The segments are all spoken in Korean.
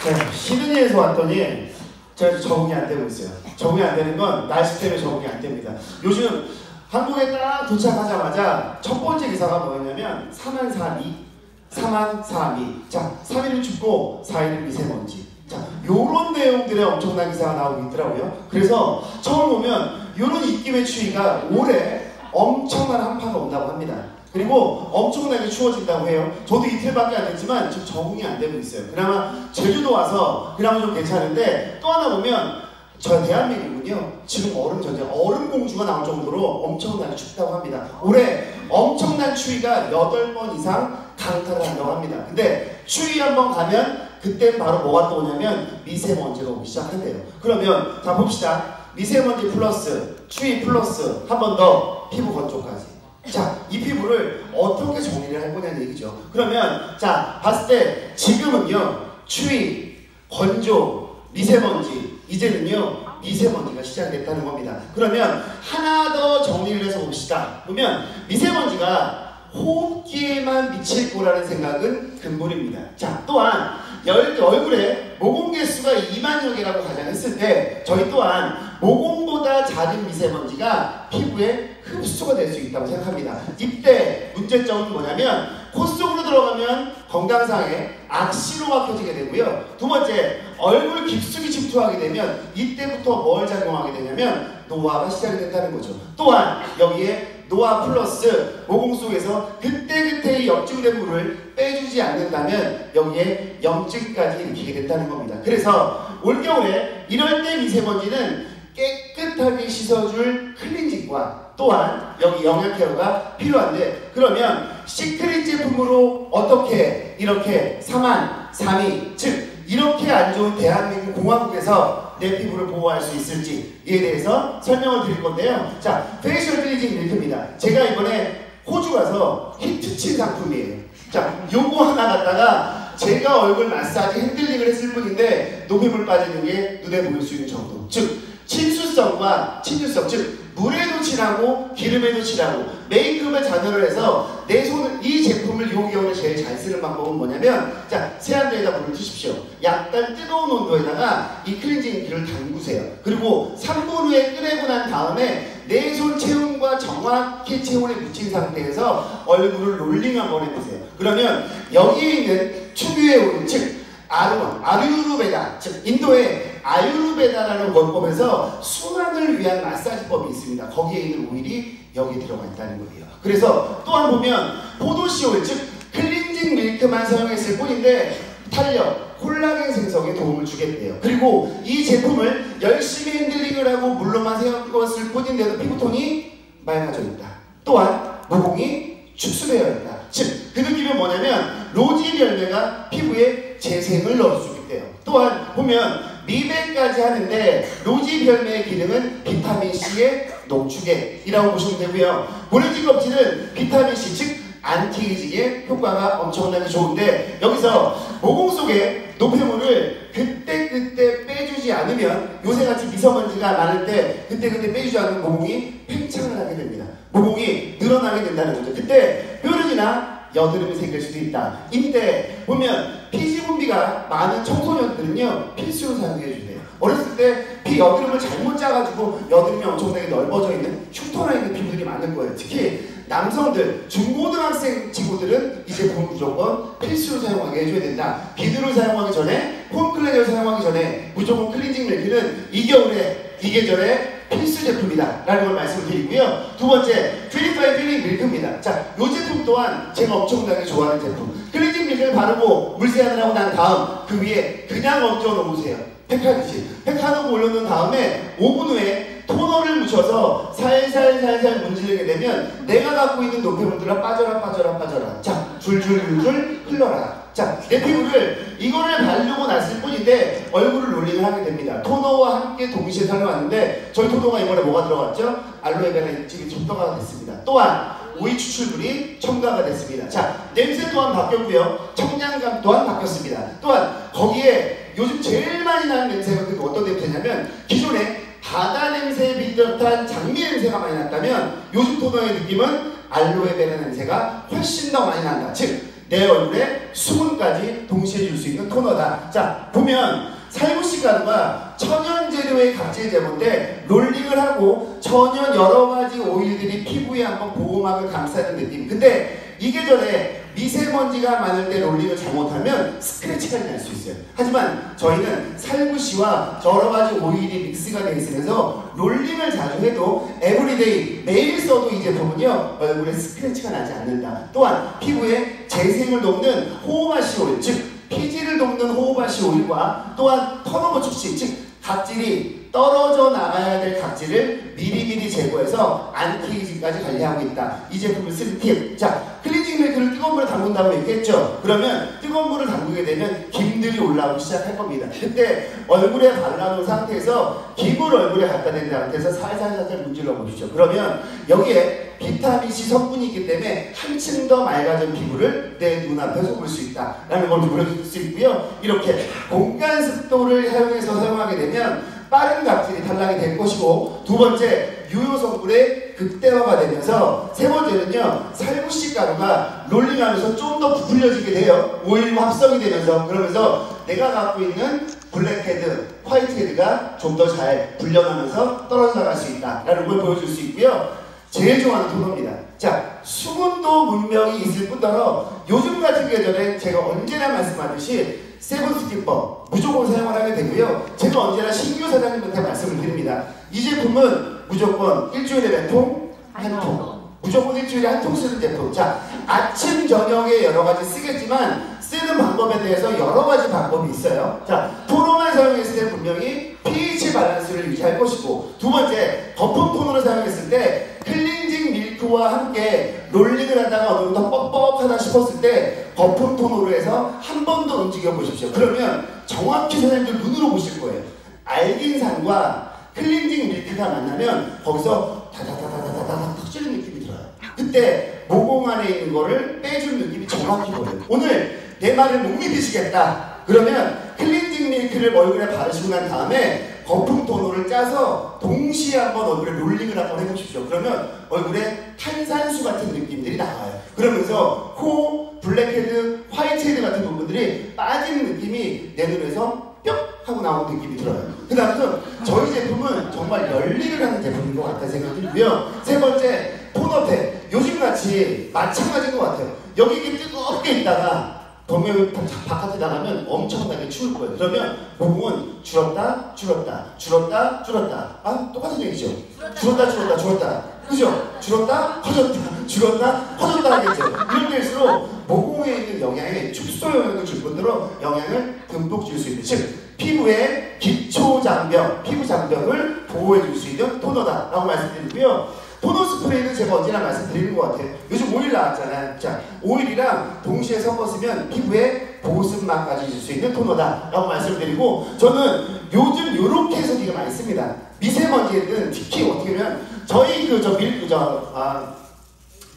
네, 시드니에서 왔더니 제가 적응이 안 되고 있어요. 적응이 안 되는 건 날씨 때문에 적응이 안 됩니다. 요즘 한국에 딱 도착하자마자 첫 번째 기사가 뭐였냐면 4만 4미, 4만 4미. 자, 3일은 춥고 4일은 미세먼지. 자, 요런 내용들의 엄청난 기사가 나오고 있더라고요. 그래서 처음 보면 요런 입김의 추위가 올해 엄청난 한파가 온다고 합니다. 그리고 엄청나게 추워진다고 해요. 저도 이틀밖에 안 됐지만 지금 적응이 안 되고 있어요. 그나마 제주도 와서 그나마 좀 괜찮은데 또 하나 보면 저 대한민국은요 지금 얼음 전쟁, 얼음 공주가 나올 정도로 엄청나게 춥다고 합니다. 올해 엄청난 추위가 8번 이상 강타를 한다고 합니다. 근데 추위 한번 가면 그때 바로 뭐가 또 오냐면 미세먼지가 오기 시작한대요. 그러면 자 봅시다. 미세먼지 플러스 추위 플러스 한 번 더 피부 건조까지. 자, 이 피부를 어떻게 정리를 할 거냐는 얘기죠. 그러면 자 봤을 때 지금은요 추위, 건조, 미세먼지, 이제는요 미세먼지가 시작됐다는 겁니다. 그러면 하나 더 정리를 해서 봅시다. 보면 미세먼지가 호흡기에만 미칠 거라는 생각은 금물입니다. 자, 또한 얼굴에 모공 개수가 2만여 개라고 가정했을 때 저희 또한 모공보다 작은 미세먼지가 피부에 흡수가 될 수 있다고 생각합니다. 이때 문제점은 뭐냐면 코 속으로 들어가면 건강상에 악시로가 켜지게 되고요. 두 번째, 얼굴 깊숙이 침투하게 되면 이때부터 뭘 작용하게 되냐면 노화가 시작이 된다는 거죠. 또한 여기에 노화 플러스 모공 속에서 그때그때 역증된 물을 빼주지 않는다면 여기에 염증까지 일으키게 된다는 겁니다. 그래서 올겨울에 이럴 때 미세먼지는 깨끗하게 씻어줄 클렌징과 또한 여기 영양 케어가 필요한데 그러면 시크릿 제품으로 어떻게 이렇게 4만 3이 즉 이렇게 안 좋은 대한민국 공화국에서 내 피부를 보호할 수 있을지에 대해서 설명을 드릴 건데요. 자, 페이셜 클렌징 밀크입니다. 제가 이번에 호주 가서 히트친 상품이에요. 자, 요거 하나 갖다가 제가 얼굴 마사지 핸들링을 했을 뿐인데 노폐물 빠지는 게 눈에 보일 수 있는 정도. 즉 친수성과 친유성, 즉 물에도 칠하고 기름에도 칠하고 메이크업에 잔여를 해서 내 손을 이 제품을 요 겨울에 제일 잘 쓰는 방법은 뭐냐면 자 세안대에다 물을 주십시오. 약간 뜨거운 온도에다가 이 클렌징 기를 담그세요. 그리고 3분 후에 끄내고 난 다음에 내 손 체온과 정확히 체온에 묻힌 상태에서 얼굴을 롤링 한번 해보세요. 그러면 여기에 있는 특유의 오일, 즉 아유르베다, 즉 인도의 아유르베다라는 원법에서 순환을 위한 마사지법이 있습니다. 거기에 있는 오일이 여기 들어가 있다는 거예요. 그래서 또한 보면 포도씨 오일, 즉 클렌징 밀크만 사용했을 뿐인데 탄력, 콜라겐 생성에 도움을 주겠대요. 그리고 이 제품을 열심히 핸들링을 하고 물로만 세웠을 뿐인데도 피부톤이 맑아져 있다. 또한 모공이 축소되어 있다. 즉 그 느낌이 뭐냐면 로지 열매가 피부에 재생을 넣어주겠대요. 또한 보면 미백까지 하는데 로지 열매의 기능은 비타민C의 농축액이라고 보시면 되고요. 모래지 껍질은 비타민C 즉 안티에이징의 효과가 엄청나게 좋은데 여기서 모공 속에 노폐물을 그때그때 빼주지 않으면 요새같이 미세먼지가 많을 때 그때그때 빼주지 않으면 모공이 팽창을 하게 됩니다. 모공이 늘어나게 된다는 거죠. 그때 뾰루지나 여드름이 생길 수도 있다. 이때 보면 피지분비가 많은 청소년들은요 필수로 사용해주세요. 어렸을 때 피 여드름을 잘못 짜가지고 여드름이 엄청나게 넓어져 있는 흉터나 있는 피부들이 많을 거예요. 특히 남성들, 중고등학생 친구들은 이 제품을 무조건 필수로 사용하게 해줘야 된다. 비누를 사용하기 전에, 폼클렌저를 사용하기 전에 무조건 클렌징 밀크는 이 겨울에, 이 계절에 필수 제품이다 라는 걸 말씀을 드리고요. 두 번째, 퓨리파이 필링 밀크입니다. 자, 이 제품 또한 제가 엄청나게 좋아하는 제품. 클렌징 밀크를 바르고 물세안을 하고 난 다음 그 위에 그냥 얹어 놓으세요. 팩하듯이. 팩하고 올려놓은 다음에 5분 후에 토너를 묻혀서 살살 문지르게 되면 내가 갖고 있는 노폐물들은 빠져라. 자, 줄줄 흘러라. 자, 내 피부를 이거를 바르고 났을 뿐인데 얼굴을 롤링을 하게 됩니다. 토너와 함께 동시에 사용하는데 저희 토너가 이번에 뭐가 들어갔죠? 알로에베라 액집이 첨가가 됐습니다. 또한 오이 추출물이 첨가가 됐습니다. 자, 냄새 또한 바뀌었고요. 청량감 또한 바뀌었습니다. 또한 거기에 요즘 제일 많이 나는 냄새가 어떤 냄새냐면 기존에 바다 냄새에 비슷한 장미 냄새가 많이 났다면 요즘 토너의 느낌은 알로에베라 냄새가 훨씬 더 많이 난다. 즉 내 얼굴에 수분까지 동시에 줄 수 있는 토너다. 자, 보면 살구씨 가루가 천연 재료의 각질 제거인데 롤링을 하고 천연 여러 가지 오일들이 피부에 한번 보호막을 감싸는 느낌. 근데 이게 전에 미세먼지가 많을 때 롤링을 잘못하면 스크래치가 날 수 있어요. 하지만 저희는 살구씨와 여러 가지 오일이 믹스가 되어 있으면서 롤링을 자주 해도 에브리데이 매일 써도 이 제품은요 얼굴에 스크래치가 나지 않는다. 또한 피부에 재생을 돕는 호호바시 오일, 즉 피지를 돕는 호호바시 오일과 또한 턴오버促시, 즉 각질이 떨어져 나가야 될 각질을 미리미리 제거해서 안티에이징까지 관리하고 있다. 이 제품을 쓰는 팁. 자, 클렌징 밀크를 뜨거운 물에 담근다고 얘기했죠. 그러면 뜨거운 물을 담그게 되면 김들이 올라오기 시작할 겁니다. 그때 얼굴에 발라놓은 상태에서 김을 얼굴에 갖다 댄 상태에서 살살살살 문질러 보십시오. 그러면 여기에 비타민C 성분이 있기 때문에 한층 더 맑아진 피부를 내 눈앞에서 볼 수 있다라는 걸 보여줄 수 있고요. 이렇게 공간 습도를 사용해서 사용하게 되면 빠른 각질이 탈락이 될 것이고, 두 번째 유효 성분의 극대화가 되면서, 세 번째는요 살구씨 가루가 롤링하면서 좀 더 부풀려지게 돼요. 오일과 합성이 되면서. 그러면서 내가 갖고 있는 블랙헤드, 화이트헤드가 좀 더 잘 불려나면서 떨어져 나갈 수 있다라는 걸 보여줄 수 있고요. 제일 좋아하는 토너입니다. 자, 수분도 분명히 있을 뿐더러 요즘 같은 계절에 제가 언제나 말씀하듯이 세븐 스킨법 무조건 사용을 하게 되고요. 제가 언제나 신규 사장님한테 말씀을 드립니다. 이 제품은 무조건 일주일에 몇 통? 한 통. 무조건 일주일에 한 통 쓰는 제품. 자, 아침 저녁에 여러 가지 쓰겠지만 쓰는 방법에 대해서 여러 가지 방법이 있어요. 자, 토너만 사용했을 때 분명히 pH 밸런스를 유지할 것이고, 두 번째 거품 토너를 사용했을 때 클렌징 밀크와 함께 롤링을 하다가 어느 정도 뻑뻑하다 싶었을 때 거품 토너로 해서 한 번 더 움직여 보십시오. 그러면 정확히 선생님들 눈으로 보실 거예요. 알긴산과 클렌징 밀크가 만나면 거기서 다다다다다다다 터지는 느낌이 들어요. 그때 모공 안에 있는 거를 빼주는 느낌이 정확히 보여요. 오늘 내 말을 못 믿으시겠다. 그러면 클렌징 밀크를 얼굴에 바르시고 난 다음에 거품 토너를 짜서 동시에 한번 얼굴에 롤링을 한번 해보십시오. 그러면 얼굴에 탄산수 같은 느낌들이 나와요. 그러면서 코, 블랙헤드, 화이트헤드 같은 부분들이 빠지는 느낌이 내 눈에서 뿅 하고 나오는 느낌이 들어요. 그 다음은 저희 제품은 정말 열일을 하는 제품인 것 같다는 생각이 들고요. 세 번째, 토너팩. 요즘같이 마찬가지인 것 같아요. 여기 이렇게 뜨겁게 있다가 덤을 바깥에 나가면 엄청나게 추울 거예요. 그러면 모공은 줄었다, 줄었다, 줄었다, 줄었다. 아, 똑같은 얘기죠. 줄었다, 줄었다, 줄었다. 그죠? 줄었다, 커졌다, 줄었다, 커졌다 하겠죠. 이럴 때일수록 모공에 있는 영양에 축소 영향을 줄 뿐더러 영향을 듬뿍 줄 수 있는, 즉 피부의 기초 장벽, 피부 장벽을 보호해 줄 수 있는 토너다라고 말씀드리고요. 토너 스프레이는 제가 언제나 말씀드리는 것 같아요. 요즘 오일 나왔잖아요. 자, 오일이랑 동시에 섞었으면 피부에 보습막까지 줄 수 있는 토너다라고 말씀을 드리고, 저는 요즘 요렇게 해서 되게 많이 씁니다. 미세먼지는 특히 어떻게 보면 저희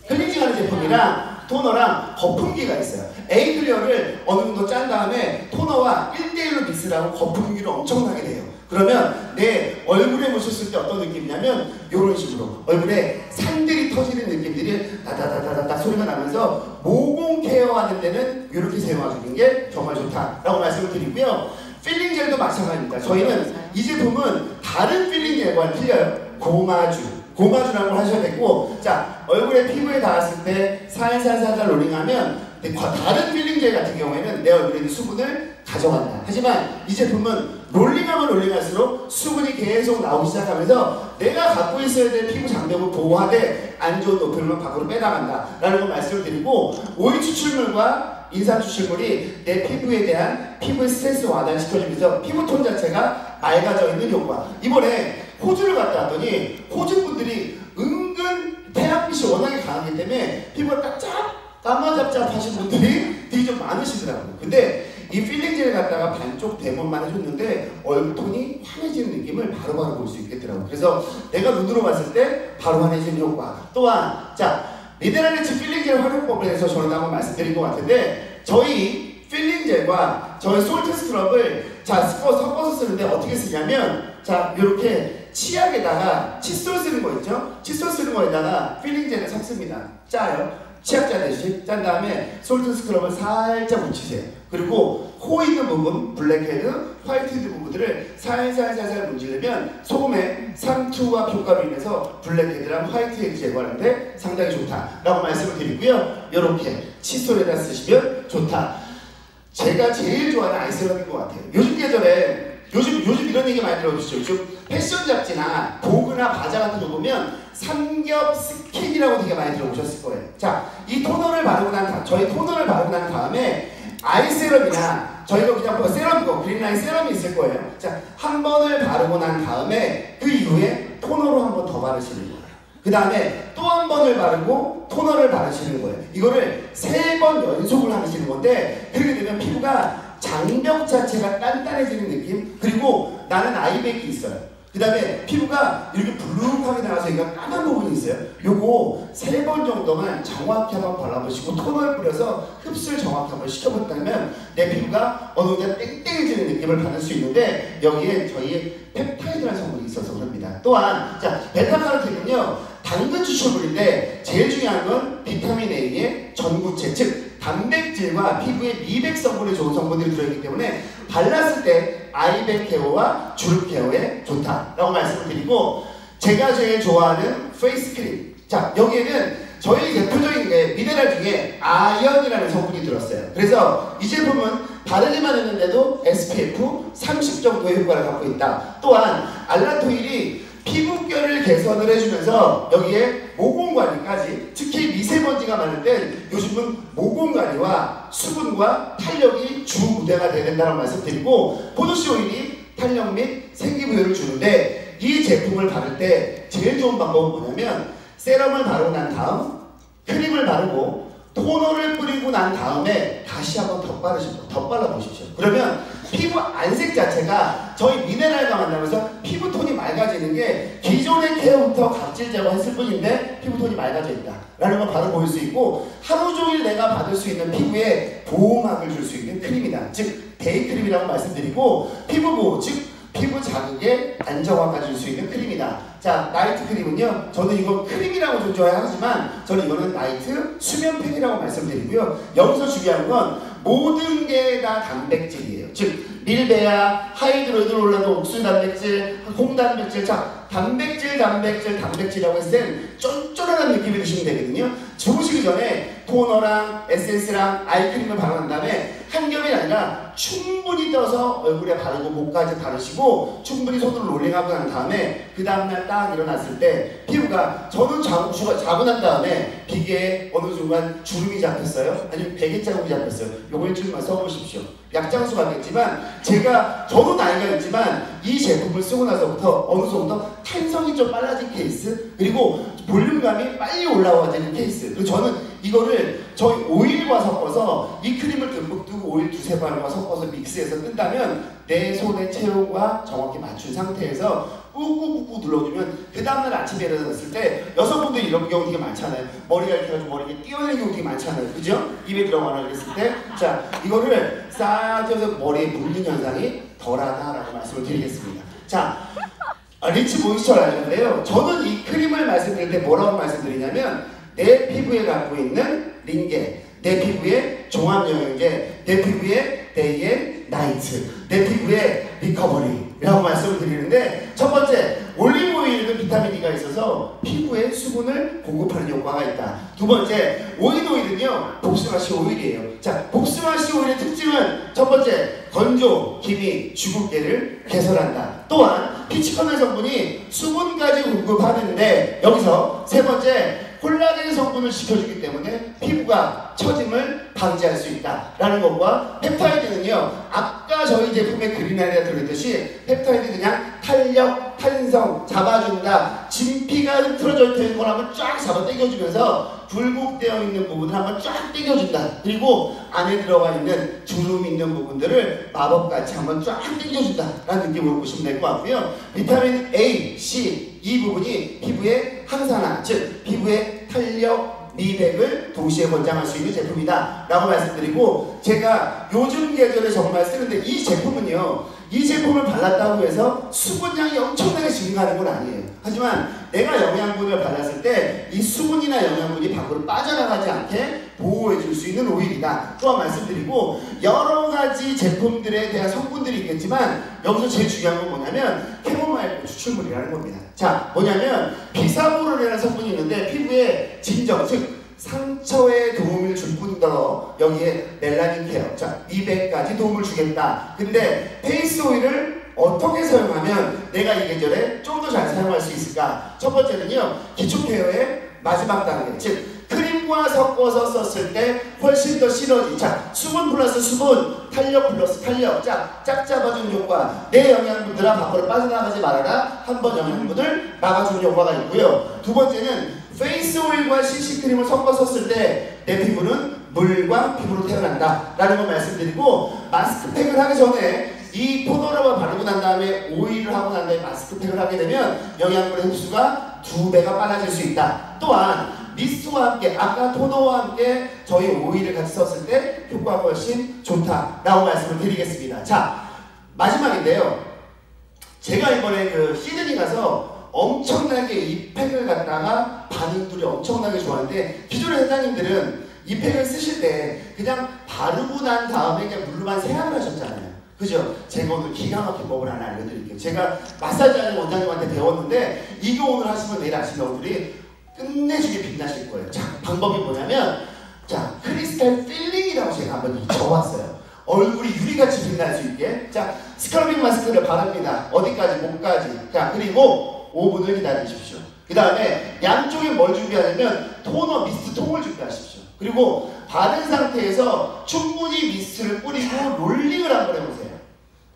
클렌징하는 제품이랑 토너랑 거품기가 있어요. 에이클리어를 어느 정도 짠 다음에 토너와 1대1로 믹스를 하고 거품기를 엄청나게 내요. 그러면 내 얼굴에 묻혔을 때 어떤 느낌이냐면 이런 식으로 얼굴에 산들이 터지는 느낌들이 다다다다다 소리가 나면서 모공 케어하는 데는 이렇게 사용해주는 게 정말 좋다라고 말씀을 드리고요. 필링 젤도 마찬가지입니다. 저희는 이 제품은 다른 필링 젤과는 틀려요. 고마주라고 하셔야 되고, 자, 얼굴에 피부에 닿았을 때 살살살살 롤링하면 다른 필링 젤 같은 경우에는 내 얼굴에 있는 수분을 가져간다. 하지만 이 제품은 롤링하면 롤링할수록 수분이 계속 나오기 시작하면서 내가 갖고 있어야 될 피부 장벽을 보호하되 안 좋은 노폐물만 밖으로 빼나간다 라는 걸 말씀을 드리고, 오일 추출물과 인산 추출물이 내 피부에 대한 피부의 스트레스 완화시켜주면서 피부톤 자체가 맑아져 있는 효과. 이번에 호주를 갔다 왔더니 호주 분들이 은근 태양빛이 워낙에 강하기 때문에 피부가 까마잡잡하신 분들이 되게 좀 많으시더라고요. 근데 이 필링 젤 갖다가 반쪽 대문만 해줬는데 얼굴톤이 환해지는 느낌을 바로바로 볼 수 있겠더라고요. 그래서 내가 눈으로 봤을 때 바로 환해지는 효과. 또한 자, 미네랄리치 필링 젤 활용법에 대해서 저는 한번 말씀드린 것 같은데, 저희 필링 젤과 저희 솔트 스크럽을 섞어서 쓰는데 어떻게 쓰냐면, 자, 이렇게 치약에다가 칫솔 쓰는 거 있죠? 칫솔 쓰는 거에다가 필링 젤을 섞습니다. 짜요. 치약 짜듯이 짠 다음에 솔트 스크럽을 살짝 묻히세요. 그리고 코 있는 부분, 블랙헤드, 화이트헤드 부분들을 살살살살 문지르면 소금의 상투와 효과로 인해서 블랙헤드랑 화이트헤드 제거하는데 상당히 좋다라고 말씀을 드리고요. 이렇게 칫솔에다 쓰시면 좋다. 제가 제일 좋아하는 아이스럽인 것 같아요. 요즘 계절에 요즘 이런 얘기 많이 들어보시죠. 요즘 패션 잡지나 보그나 바자 같은 거 보면 삼겹 스킨이라고 되게 많이 들어보셨을 거예요. 자, 이 토너를 바르고 난 저희 토너를 바르고 난 다음에 아이세럼이나 저희가 그냥 뭐 세럼이고 그린라인 세럼이 있을 거예요. 자, 한 번을 바르고 난 다음에 그 이후에 토너로 한 번 더 바르시는 거예요. 그 다음에 또 한 번을 바르고 토너를 바르시는 거예요. 이거를 3번 연속을 하시는 건데 그렇게 되면 피부가 장벽 자체가 단단해지는 느낌. 그리고 나는 아이백이 있어요. 그 다음에 피부가 이렇게 블룩하게 나와서 이거 까만 부분이 있어요. 요거 3번 정도만 정확히 한번 발라보시고 토너를 뿌려서 흡수를 정확히 한번 시켜봤다면 내 피부가 어느 정도 땡땡해지는 느낌을 받을 수 있는데 여기에 저희 펩타이드라는 성분이 있어서 그럽니다. 또한 자 베타카로틴은요 당근 추출물인데 제일 중요한 건 비타민 A의 전구체 즉 단백질과 피부에 미백 성분이 좋은 성분들이 들어있기 때문에 발랐을 때 아이백 케어와 주름 케어에 좋다라고 말씀을 드리고 제가 제일 좋아하는 페이스 크림. 자 여기에는 저희 대표적인 게 미네랄 중에 아연이라는 성분이 들었어요. 그래서 이 제품은 바르기만 했는데도 SPF 30 정도의 효과를 갖고 있다. 또한 알라토일이 피부결을 개선을 해주면서 여기에 모공관리까지 특히 미세먼지가 많을 땐 요즘은 모공관리와 수분과 탄력이 주 무대가 되야 된다는 말씀 드리고 포도씨 오일이 탄력 및 생기부여를 주는데 이 제품을 바를 때 제일 좋은 방법은 뭐냐면 세럼을 바르고 난 다음 크림을 바르고 토너를 뿌리고 난 다음에 다시 한번 더 발라보십시오. 그러면 피부 안색 자체가 저희 미네랄과 만나면서 피부톤이 맑아지는 게 기존의 케어부터 각질 제거했을 뿐인데 피부톤이 맑아져 있다 라는 걸 바로 보일 수 있고 하루 종일 내가 받을 수 있는 피부에 보호막을 줄 수 있는 크림이다. 즉 데이크림이라고 말씀드리고 피부 보호 즉 피부 자극에 안정화까지 줄 수 있는 크림이다. 자, 나이트 크림은요. 저는 이거 크림이라고 좀 좋아하지만 저는 이거는 나이트 수면팩이라고 말씀드리고요. 여기서 중요한 건 모든 게 다 단백질이에요. 즉 밀베아, 하이드로이드 롤라도 옥수수 단백질, 홍단백질. 자, 단백질이라고 했을 땐 쫀쫀한 느낌이 드시면 되거든요. 주무시기 전에 토너랑 에센스랑 아이크림을 바르는 다음에 한 겹이 아니라 충분히 떠서 얼굴에 바르고 목까지 바르시고 충분히 손으로 롤링하고 난 다음에 그 다음날 딱 일어났을 때 피부가 저는 자고 난 다음에 비계에 어느 순간 주름이 잡혔어요. 아니면 베개 자국이 잡혔어요. 요거 일주일만 써보십시오. 약장수 같겠지만 저도 나이가 있지만 이 제품을 쓰고 나서부터 어느 정도 탄성이 좀 빨라진 케이스 그리고 볼륨감이 빨리 올라와지는 케이스. 그리고 저는 이거를 저희 오일과 섞어서 이 크림을 듬뿍 두고 오일 2~3방울과 섞어서 믹스해서 뜬다면 내 손의 체온과 정확히 맞춘 상태에서 꾹꾹꾹꾹 눌러주면 그 다음날 아침에 일어났을 때 여성분들이 이런 경우 되게 많잖아요. 머리가 이렇게 해가지고 머리가 띄어내는 경우 되게 많잖아요. 그죠? 입에 들어가나 그랬을 때 자 이거를 싹 떼서 머리에 묻는 현상이 덜하다라고 말씀을 드리겠습니다. 자 리치 모이스처 라이저인데요. 저는 이 크림을 말씀드릴 때 뭐라고 말씀드리냐면 내 피부에 갖고 있는 링겔 내 피부의 종합영양제, 내 피부의 데이 앤 나이트, 내 피부의 리커버리라고 말씀을 드리는데 첫 번째, 올리브 오일은 비타민 D가 있어서 피부에 수분을 공급하는 효과가 있다. 두 번째, 오일은요 복숭아씨 오일이에요. 자, 복숭아씨 오일의 특징은 첫 번째, 건조, 기미, 주근깨를 개선한다. 또한 피치커널 성분이 수분까지 공급하는데 여기서 세 번째, 콜라겐 성분을 지켜주기 때문에 피부가 처짐을 방지할 수 있다라는 것과 펩타이드는요 아까 저희 제품에 그린아이가 들어있듯이 펩타이드 그냥 탄력, 탄성 잡아준다. 진피가 흐트러져 있는 걸 한번 쫙 잡아 당겨주면서 굴곡되어 있는 부분을 한번 쫙 당겨준다. 그리고 안에 들어가 있는 주름 있는 부분들을 마법같이 한번 쫙 당겨준다라는 느낌으로 보시면 될 것 같고요. 비타민 A, C 이 부분이 피부의 항산화, 즉 피부의 탄력, 미백을 동시에 권장할 수 있는 제품이다 라고 말씀드리고 제가 요즘 계절에 정말 쓰는데 이 제품은요 이 제품을 발랐다고 해서 수분량이 엄청나게 증가하는 건 아니에요. 하지만 내가 영양분을 받았을 때 이 수분이나 영양분이 밖으로 빠져나가지 않게 보호해 줄 수 있는 오일이다. 또한 말씀드리고 여러 가지 제품들에 대한 성분들이 있겠지만 여기서 제일 중요한 건 뭐냐면 캐모마일 추출물이라는 겁니다. 자, 뭐냐면 비사보롤이라는 성분이 있는데 피부에 진정, 즉 상처에 도움을 줄 뿐더러 여기에 멜라닌 케어, 자, 미백까지 도움을 주겠다. 근데 페이스 오일을 어떻게 사용하면 내가 이 계절에 좀 더 잘 사용할 수 있을까? 첫 번째는요, 기초 케어의 마지막 단계, 즉 크림과 섞어서 썼을 때 훨씬 더 시너지. 자, 수분 플러스 수분, 탄력 플러스 탄력. 자, 짝 잡아주는 효과. 내 영양분들아 밖으로 빠져나가지 말아라. 한 번 영양분을 막아주는 효과가 있고요. 두 번째는 페이스 오일과 CC크림을 섞어 썼을 때 내 피부는 물과 피부로 태어난다 라는 걸 말씀드리고, 마스크팩을 하기 전에 이 토너를 바르고 난 다음에 오일을 하고 난 다음에 마스크팩을 하게 되면 영양분의 흡수가 2배가 빨라질 수 있다. 또한 미스트와 함께, 아까 토너와 함께 저희 오일을 같이 썼을 때 효과가 훨씬 좋다라고 말씀을 드리겠습니다. 자, 마지막인데요. 제가 이번에 그 시드니 가서 엄청나게 이 팩을 갖다가 반응들이 엄청나게 좋았는데, 기존의 회장님들은 이 팩을 쓰실 때 그냥 바르고 난 다음에 그냥 물로만 세안을 하셨잖아요. 그죠? 제가 오늘 기가 막힌 법을 하나 알려드릴게요. 제가 마사지하는 원장님한테 배웠는데 이거 오늘 하시면 내일 아침에 얼굴이 끝내주게 빛나실 거예요. 자, 방법이 뭐냐면, 자, 크리스탈 필링이라고 제가 한번 적어왔어요. 얼굴이 유리같이 빛날 수 있게. 자, 스크러빙 마스크를 바릅니다. 어디까지? 목까지. 자, 그리고 5분을 기다리십시오. 그 다음에 양쪽에 뭘 준비하냐면 토너, 미스트 통을 준비하십시오. 그리고 바른 상태에서 충분히 미스트를 뿌리고 롤링을 한번 해보세요.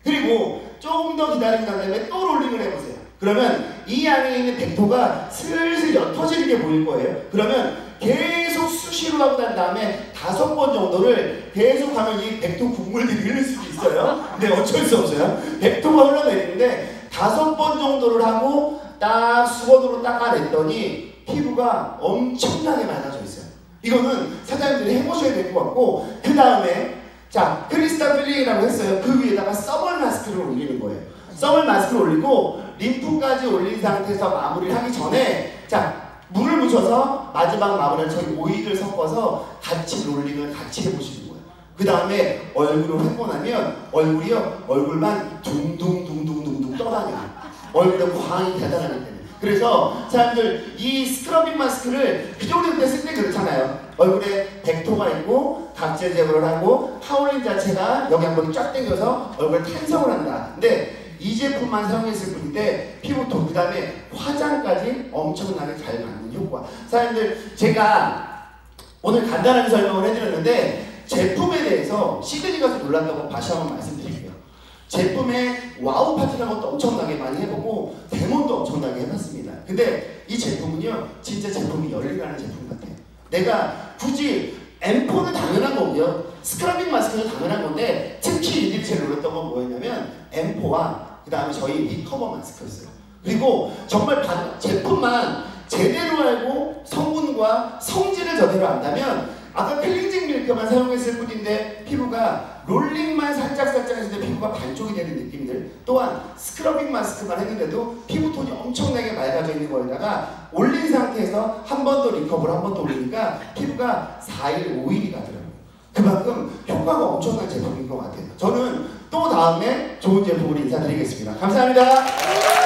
그리고 조금 더 기다리고 난 다음에 또 롤링을 해보세요. 그러면 이 안에 있는 백토가 슬슬 옅어지는 게 보일 거예요. 그러면 계속 수시로 하고 난 다음에 5번 정도를 계속 하면 이 백토 국물들이 흐를 수도 있어요. 근데 어쩔 수 없어요. 백토가 흘러내리는데 5번 정도를 하고 딱 수건으로 닦아냈더니 피부가 엄청나게 맑아져 있어요. 이거는 사장님들이 해보셔야 될 것 같고, 그 다음에 자, 크리스탈 필링이라고 했어요. 그 위에다가 써멀 마스크를 올리는 거예요. 써멀 마스크를 올리고 림프까지 올린 상태에서 마무리를 하기 전에, 자, 물을 묻혀서 마지막 마무리를 저희 오일을 섞어서 같이 롤링을 같이 해보시는 거예요. 그 다음에 얼굴을 하고 나면 얼굴이요, 얼굴만 둥둥둥둥둥둥 떠다녀요. 얼굴에 광이 대단하기 때문에. 그래서 사람들 이 스크러빙 마스크를 기존에 때 쓸 때 그렇잖아요. 얼굴에 백토가 있고 각질 제거를 하고 파울린 자체가 영양분이 쫙 당겨서 얼굴에 탄성을 한다. 근데 이 제품만 사용했을 뿐인데 피부톤, 그 다음에 화장까지 엄청나게 잘 맞는 효과. 사람들, 제가 오늘 간단하게 설명을 해드렸는데 제품에 대해서 시드니 가서 놀랐다고 다시 한번 말씀드릴게요. 제품의 와우 파티라는 것도 엄청나게 많이 해보고 데모도 엄청나게 해봤습니다. 근데 이 제품은요, 진짜 제품이 열리라는 제품 같아요. 내가 굳이 M4는 당연한 거고요, 스크러빙 마스크는 당연한 건데, 특히 이들이 제일 놀랐던 건 뭐였냐면 M4와 그 다음에 저희 리커버 마스크였어요. 그리고 정말 제품만 제대로 알고 성분과 성질을 제대로 안다면, 아까 클렌징 밀크만 사용했을 뿐인데 피부가 롤링만 살짝 했을 때 피부가 반쪽이 되는 느낌들, 또한 스크러빙 마스크만 했는데도 피부톤이 엄청나게 맑아져 있는 거에다가 올린 상태에서 한 번 더 리커버를 한 번 더 올리니까 피부가 4일, 5일이 가더라고요. 그만큼 효과가 엄청난 제품인 것 같아요. 저는 또 다음에 좋은 제품으로 인사드리겠습니다. 감사합니다.